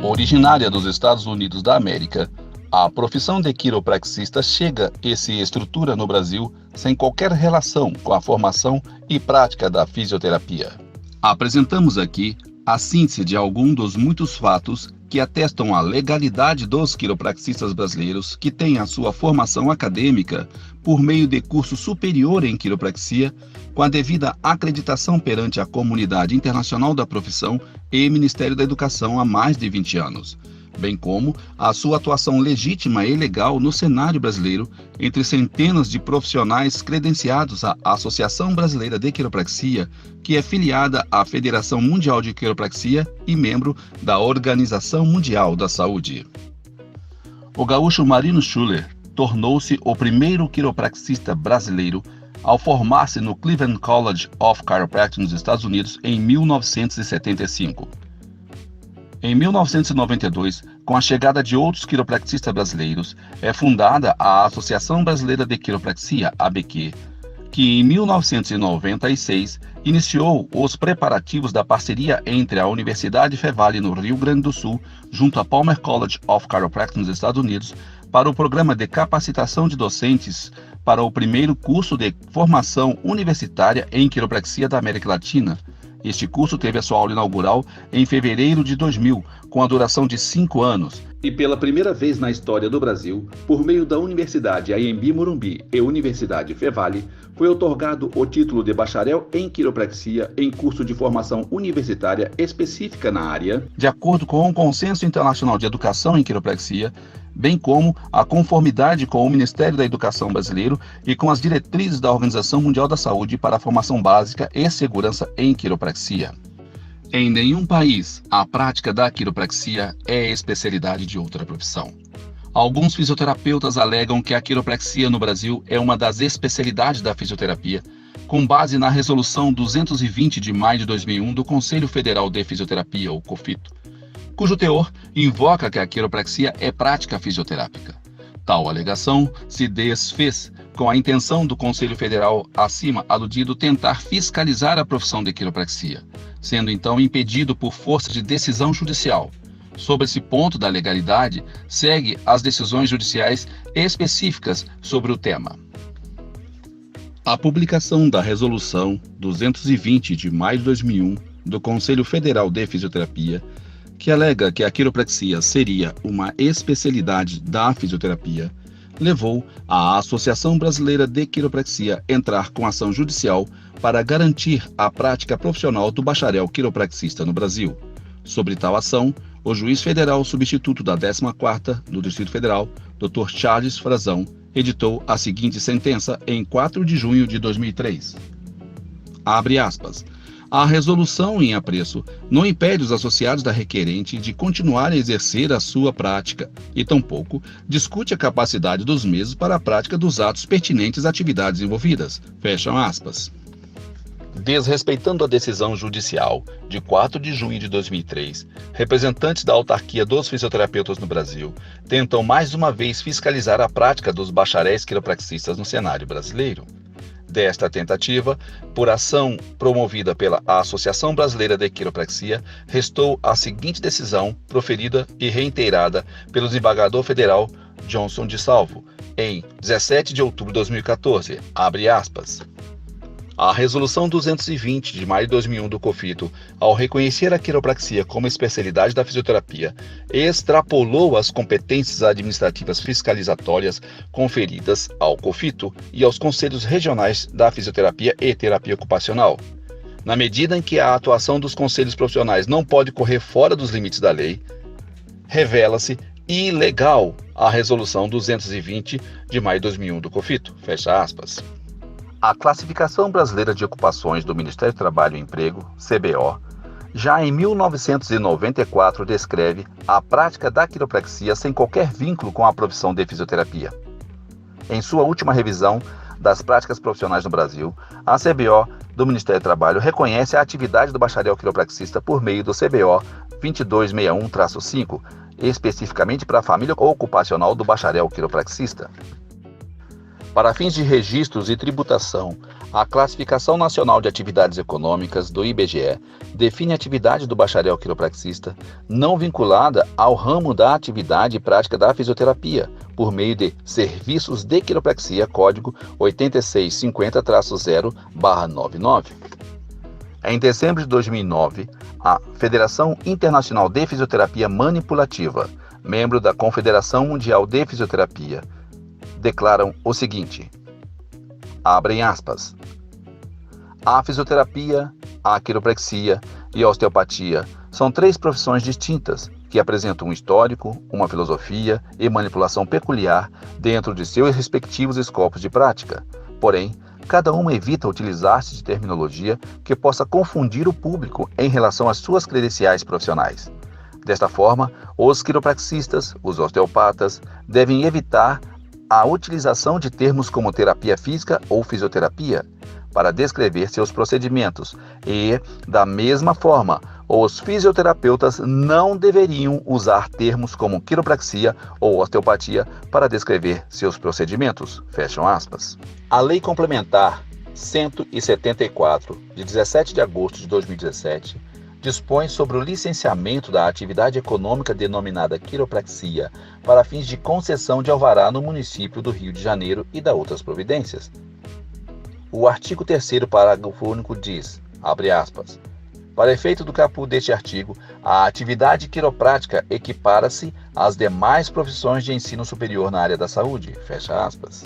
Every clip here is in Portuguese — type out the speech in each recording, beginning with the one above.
Originária dos Estados Unidos da América, a profissão de quiropraxista chega e se estrutura no Brasil sem qualquer relação com a formação e prática da fisioterapia. Apresentamos aqui a síntese de alguns dos muitos fatos que atestam a legalidade dos quiropraxistas brasileiros que têm a sua formação acadêmica por meio de curso superior em quiropraxia, com a devida acreditação perante a comunidade internacional da profissão e Ministério da Educação há mais de 20 anos, bem como a sua atuação legítima e legal no cenário brasileiro entre centenas de profissionais credenciados à Associação Brasileira de Quiropraxia, que é filiada à Federação Mundial de Quiropraxia e membro da Organização Mundial da Saúde. O gaúcho Marino Schuller tornou-se o primeiro quiropraxista brasileiro ao formar-se no Cleveland College of Chiropractic nos Estados Unidos em 1975. Em 1992, com a chegada de outros quiropraxistas brasileiros, é fundada a Associação Brasileira de Quiropraxia, ABQ, que em 1996 iniciou os preparativos da parceria entre a Universidade Fevale no Rio Grande do Sul, junto à Palmer College of Chiropractic nos Estados Unidos, para o programa de capacitação de docentes para o primeiro curso de formação universitária em quiropraxia da América Latina. Este curso teve a sua aula inaugural em fevereiro de 2000, com a duração de 5 anos. E pela primeira vez na história do Brasil, por meio da Universidade Anhembi Morumbi e Universidade Fevale, foi outorgado o título de bacharel em quiropraxia em curso de formação universitária específica na área, de acordo com o Consenso Internacional de Educação em Quiropraxia, bem como a conformidade com o Ministério da Educação brasileiro e com as diretrizes da Organização Mundial da Saúde para a formação básica e segurança em quiropraxia. Em nenhum país, a prática da quiropraxia é especialidade de outra profissão. Alguns fisioterapeutas alegam que a quiropraxia no Brasil é uma das especialidades da fisioterapia, com base na Resolução 220 de maio de 2001 do Conselho Federal de Fisioterapia, o COFITO, cujo teor invoca que a quiropraxia é prática fisioterápica. Tal alegação se desfez com a intenção do Conselho Federal acima aludido tentar fiscalizar a profissão de quiropraxia, sendo então impedido por força de decisão judicial. Sobre esse ponto da legalidade, segue as decisões judiciais específicas sobre o tema. A publicação da Resolução 220 de maio de 2001 do Conselho Federal de Fisioterapia, que alega que a quiropraxia seria uma especialidade da fisioterapia, levou a Associação Brasileira de Quiropraxia a entrar com ação judicial para garantir a prática profissional do bacharel quiropraxista no Brasil. Sobre tal ação, o juiz federal substituto da 14ª do Distrito Federal, Dr. Charles Frazão, editou a seguinte sentença em 4 de junho de 2003. Abre aspas. A resolução em apreço não impede os associados da requerente de continuar a exercer a sua prática e tampouco discute a capacidade dos mesmos para a prática dos atos pertinentes às atividades envolvidas. Fecham aspas. Desrespeitando a decisão judicial de 4 de junho de 2003, representantes da autarquia dos fisioterapeutas no Brasil tentam mais uma vez fiscalizar a prática dos bacharéis quiropraxistas no cenário brasileiro. Desta tentativa, por ação promovida pela Associação Brasileira de Quiropraxia, restou a seguinte decisão proferida e reiterada pelo desembargador federal Johnson de Salvo, em 17 de outubro de 2014, abre aspas. A Resolução 220 de maio de 2001 do COFITO, ao reconhecer a quiropraxia como especialidade da fisioterapia, extrapolou as competências administrativas fiscalizatórias conferidas ao COFITO e aos conselhos regionais da fisioterapia e terapia ocupacional. Na medida em que a atuação dos conselhos profissionais não pode correr fora dos limites da lei, revela-se ilegal a Resolução 220 de maio de 2001 do COFITO. Fecha aspas. A Classificação Brasileira de Ocupações do Ministério do Trabalho e Emprego, CBO, já em 1994 descreve a prática da quiropraxia sem qualquer vínculo com a profissão de fisioterapia. Em sua última revisão das práticas profissionais no Brasil, a CBO do Ministério do Trabalho reconhece a atividade do bacharel quiropraxista por meio do CBO 2261-5, especificamente para a família ocupacional do bacharel quiropraxista. Para fins de registros e tributação, a Classificação Nacional de Atividades Econômicas, do IBGE, define a atividade do bacharel quiropraxista não vinculada ao ramo da atividade e prática da fisioterapia, por meio de serviços de quiropraxia, código 8650-0/99. Em dezembro de 2009, a Federação Internacional de Fisioterapia Manipulativa, membro da Confederação Mundial de Fisioterapia, declaram o seguinte, abrem aspas, a fisioterapia, a quiropraxia e a osteopatia são 3 profissões distintas que apresentam um histórico, uma filosofia e manipulação peculiar dentro de seus respectivos escopos de prática. Porém, cada uma evita utilizar-se de terminologia que possa confundir o público em relação às suas credenciais profissionais. Desta forma, os quiropraxistas, os osteopatas, devem evitar a utilização de termos como terapia física ou fisioterapia para descrever seus procedimentos e, da mesma forma, os fisioterapeutas não deveriam usar termos como quiropraxia ou osteopatia para descrever seus procedimentos. Fecham aspas. A Lei Complementar 174, de 17 de agosto de 2017, dispõe sobre o licenciamento da atividade econômica denominada quiropraxia para fins de concessão de alvará no município do Rio de Janeiro e da outras providências. O artigo 3º, parágrafo único diz, abre aspas, para efeito do caput deste artigo, a atividade quiroprática equipara-se às demais profissões de ensino superior na área da saúde, fecha aspas.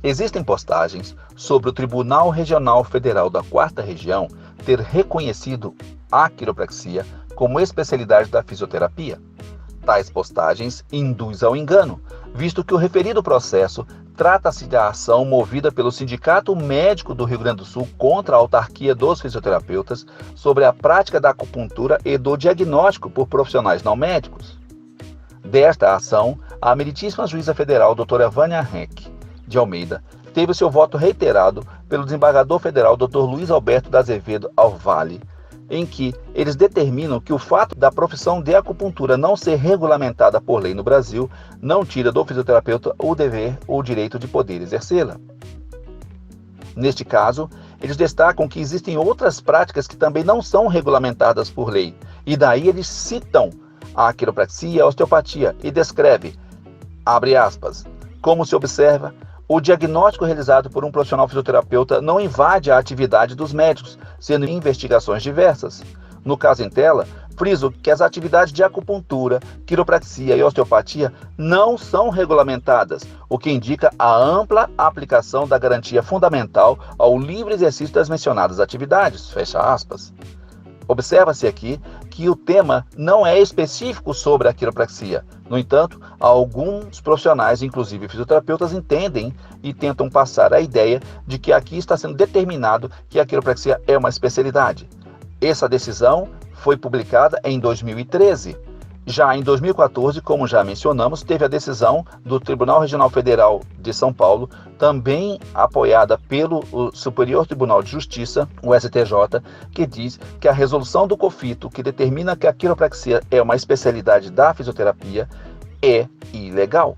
Existem postagens sobre o Tribunal Regional Federal da 4ª Região ter reconhecido a quiropraxia como especialidade da fisioterapia. Tais postagens induzem ao engano, visto que o referido processo trata-se da ação movida pelo Sindicato Médico do Rio Grande do Sul contra a autarquia dos fisioterapeutas sobre a prática da acupuntura e do diagnóstico por profissionais não médicos. Desta ação, a meritíssima juíza federal doutora Vânia Henck de Almeida teve seu voto reiterado pelo desembargador federal Dr. Luiz Alberto da Azevedo Alvale, em que eles determinam que o fato da profissão de acupuntura não ser regulamentada por lei no Brasil não tira do fisioterapeuta o dever ou o direito de poder exercê-la. Neste caso, eles destacam que existem outras práticas que também não são regulamentadas por lei, e daí eles citam a quiropraxia e a osteopatia e descreve, abre aspas, como se observa, o diagnóstico realizado por um profissional fisioterapeuta não invade a atividade dos médicos, sendo investigações diversas. No caso em tela, friso que as atividades de acupuntura, quiropraxia e osteopatia não são regulamentadas, o que indica a ampla aplicação da garantia fundamental ao livre exercício das mencionadas atividades. Fecha aspas. Observa-se aqui que o tema não é específico sobre a quiropraxia. No entanto, alguns profissionais, inclusive fisioterapeutas, entendem e tentam passar a ideia de que aqui está sendo determinado que a quiropraxia é uma especialidade. Essa decisão foi publicada em 2013. Já em 2014, como já mencionamos, teve a decisão do Tribunal Regional Federal de São Paulo, também apoiada pelo Superior Tribunal de Justiça, o STJ, que diz que a resolução do COFITO, que determina que a quiropraxia é uma especialidade da fisioterapia, é ilegal.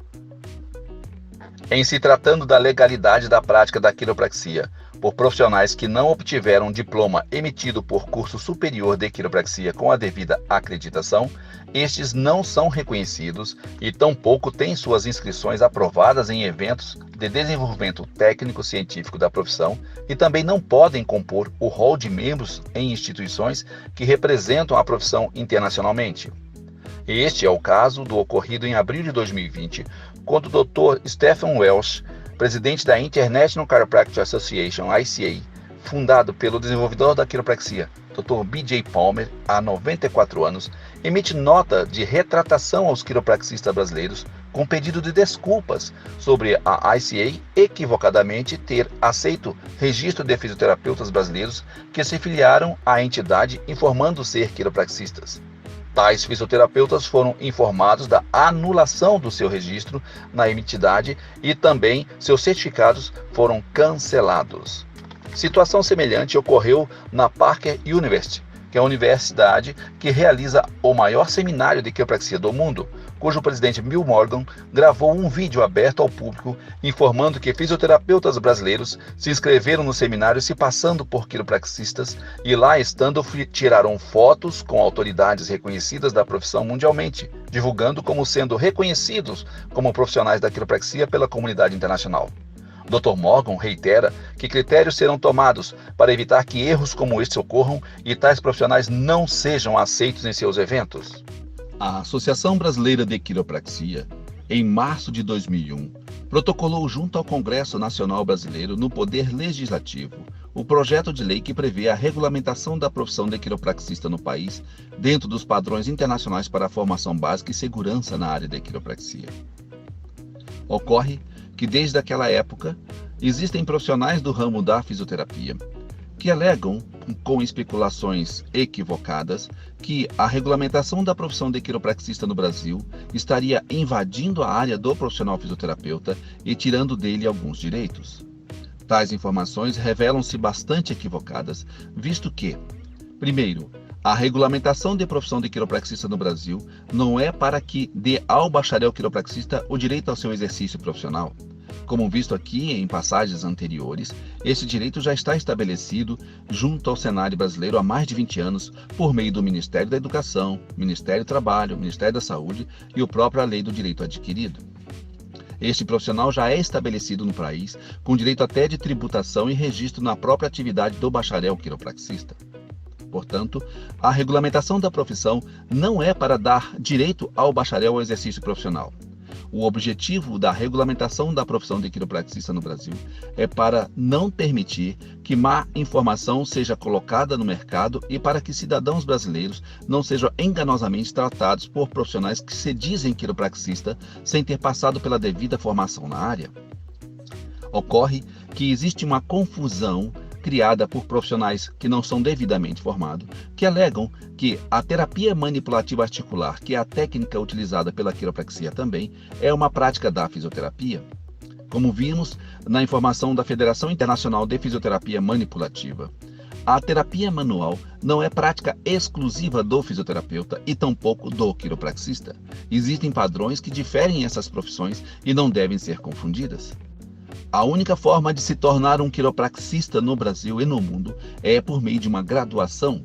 Em se tratando da legalidade da prática da quiropraxia por profissionais que não obtiveram diploma emitido por curso superior de quiropraxia com a devida acreditação, estes não são reconhecidos e tampouco têm suas inscrições aprovadas em eventos de desenvolvimento técnico-científico da profissão e também não podem compor o rol de membros em instituições que representam a profissão internacionalmente. Este é o caso do ocorrido em abril de 2020, quando o Dr. Stephen Welsh, presidente da International Chiropractic Association, ICA, fundado pelo desenvolvedor da quiropraxia, Dr. B.J. Palmer, há 94 anos, emite nota de retratação aos quiropraxistas brasileiros com pedido de desculpas sobre a ICA equivocadamente ter aceito registro de fisioterapeutas brasileiros que se filiaram à entidade informando ser quiropraxistas. Tais fisioterapeutas foram informados da anulação do seu registro na entidade e também seus certificados foram cancelados. Situação semelhante ocorreu na Parker University, que é a universidade que realiza o maior seminário de quiropraxia do mundo, cujo presidente Bill Morgan gravou um vídeo aberto ao público informando que fisioterapeutas brasileiros se inscreveram no seminário se passando por quiropraxistas e lá estando tiraram fotos com autoridades reconhecidas da profissão mundialmente, divulgando como sendo reconhecidos como profissionais da quiropraxia pela comunidade internacional. Dr. Morgan reitera que critérios serão tomados para evitar que erros como este ocorram e tais profissionais não sejam aceitos em seus eventos. A Associação Brasileira de Quiropraxia, em março de 2001, protocolou junto ao Congresso Nacional Brasileiro, no Poder Legislativo, o projeto de lei que prevê a regulamentação da profissão de quiropraxista no país, dentro dos padrões internacionais para a formação básica e segurança na área de quiropraxia. Ocorre que desde aquela época existem profissionais do ramo da fisioterapia que alegam, com especulações equivocadas, que a regulamentação da profissão de quiropraxista no Brasil estaria invadindo a área do profissional fisioterapeuta e tirando dele alguns direitos. Tais informações revelam-se bastante equivocadas, visto que, primeiro, a regulamentação de profissão de quiropraxista no Brasil não é para que dê ao bacharel quiropraxista o direito ao seu exercício profissional. Como visto aqui em passagens anteriores, esse direito já está estabelecido junto ao cenário brasileiro há mais de 20 anos por meio do Ministério da Educação, Ministério do Trabalho, Ministério da Saúde e a própria Lei do Direito Adquirido. Este profissional já é estabelecido no país, com direito até de tributação e registro na própria atividade do bacharel quiropraxista. Portanto, a regulamentação da profissão não é para dar direito ao bacharel ao exercício profissional. O objetivo da regulamentação da profissão de quiropraxista no Brasil é para não permitir que má informação seja colocada no mercado e para que cidadãos brasileiros não sejam enganosamente tratados por profissionais que se dizem quiropraxista sem ter passado pela devida formação na área. Ocorre que existe uma confusão criada por profissionais que não são devidamente formados, que alegam que a terapia manipulativa articular, que é a técnica utilizada pela quiropraxia também, é uma prática da fisioterapia. Como vimos na informação da Federação Internacional de Fisioterapia Manipulativa, a terapia manual não é prática exclusiva do fisioterapeuta e tampouco do quiropraxista. Existem padrões que diferem essas profissões e não devem ser confundidas. A única forma de se tornar um quiropraxista no Brasil e no mundo é por meio de uma graduação,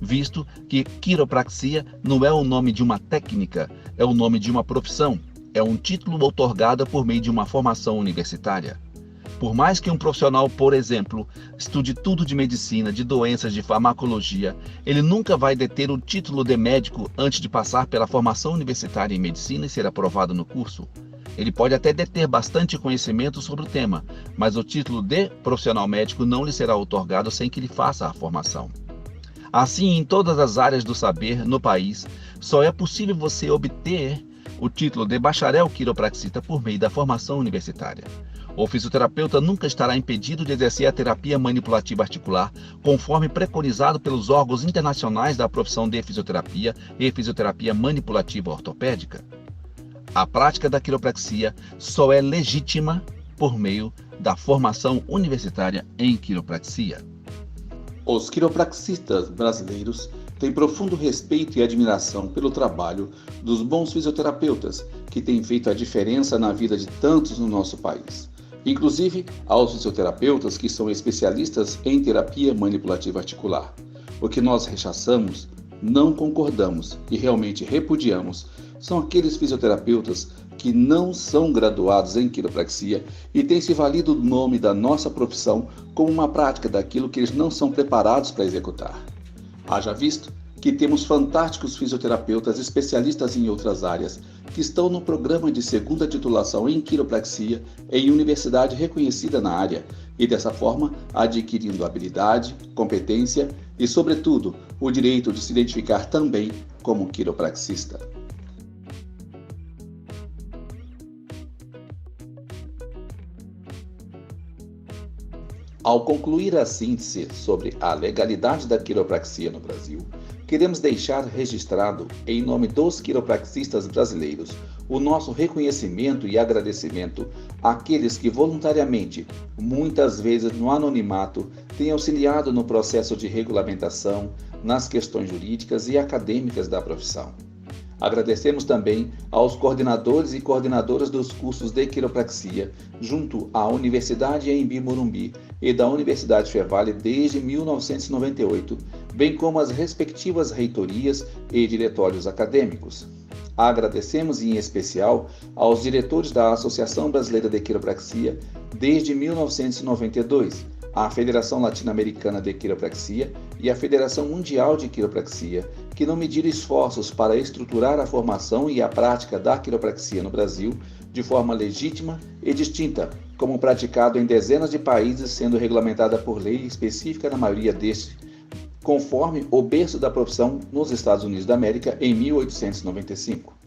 visto que quiropraxia não é o nome de uma técnica, é o nome de uma profissão, é um título outorgado por meio de uma formação universitária. Por mais que um profissional, por exemplo, estude tudo de medicina, de doenças, de farmacologia, ele nunca vai deter o título de médico antes de passar pela formação universitária em medicina e ser aprovado no curso. Ele pode até deter bastante conhecimento sobre o tema, mas o título de profissional médico não lhe será outorgado sem que ele faça a formação. Assim, em todas as áreas do saber no país, só é possível você obter o título de bacharel quiropraxista por meio da formação universitária. O fisioterapeuta nunca estará impedido de exercer a terapia manipulativa articular, conforme preconizado pelos órgãos internacionais da profissão de fisioterapia e fisioterapia manipulativa ortopédica. A prática da quiropraxia só é legítima por meio da formação universitária em quiropraxia. Os quiropraxistas brasileiros têm profundo respeito e admiração pelo trabalho dos bons fisioterapeutas que têm feito a diferença na vida de tantos no nosso país. Inclusive aos fisioterapeutas que são especialistas em terapia manipulativa articular. O que nós rechaçamos, não concordamos e realmente repudiamos são aqueles fisioterapeutas que não são graduados em quiropraxia e têm se valido do nome da nossa profissão como uma prática daquilo que eles não são preparados para executar. Haja visto que temos fantásticos fisioterapeutas especialistas em outras áreas que estão no programa de segunda titulação em quiropraxia em universidade reconhecida na área e dessa forma adquirindo habilidade, competência e, sobretudo, o direito de se identificar também como quiropraxista. Ao concluir a síntese sobre a legalidade da quiropraxia no Brasil, queremos deixar registrado, em nome dos quiropraxistas brasileiros, o nosso reconhecimento e agradecimento àqueles que voluntariamente, muitas vezes no anonimato, têm auxiliado no processo de regulamentação, nas questões jurídicas e acadêmicas da profissão. Agradecemos também aos coordenadores e coordenadoras dos cursos de quiropraxia, junto à Universidade Anhembi Morumbi e da Universidade Fevale desde 1998, bem como as respectivas reitorias e diretórios acadêmicos. Agradecemos em especial aos diretores da Associação Brasileira de Quiropraxia desde 1992, a Federação Latino-Americana de Quiropraxia e a Federação Mundial de Quiropraxia, que não mediram esforços para estruturar a formação e a prática da quiropraxia no Brasil de forma legítima e distinta, como praticado em dezenas de países, sendo regulamentada por lei específica na maioria destes, conforme o berço da profissão nos Estados Unidos da América em 1895.